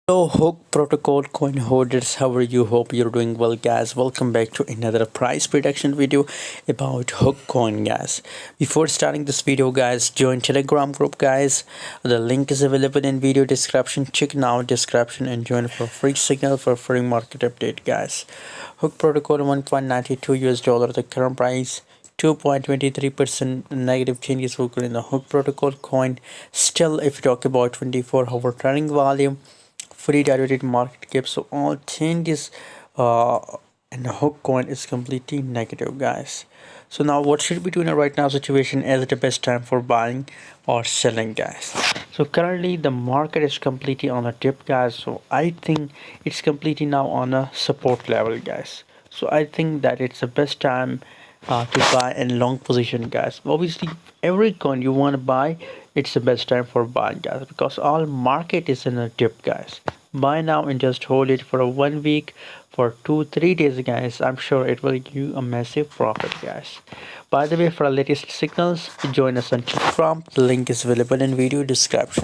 Hello Hook Protocol coin holders, how are you? Hope you're doing well, guys. Welcome back to another price prediction video about Hook coin, guys. Before starting this video, guys, join Telegram group, guys. The link is available in video description. Check now description and join for free signal for free market update, guys. Hook Protocol 1.92 US dollar, the current price 2.23% negative changes occur in the Hook Protocol coin. Still, if you talk about 24-hour trading volume, free diluted market cap, so all changes uh in the Hook coin is completely negative, guys. So now what should we do in a right now situation? Is it the best time for buying or selling, guys? So currently the market is completely on a dip, guys, so I think it's completely now on a support level, guys. So I think that it's the best time to buy in long position, guys. Obviously every coin you want to buy, it's the best time for buying, guys, because all market is in a dip, guys. Buy now and just hold it for a 1 week, for 2-3 days, guys. I'm sure it will give you a massive profit, guys. By the way, for our latest signals, join us on Telegram. The link is available in video description.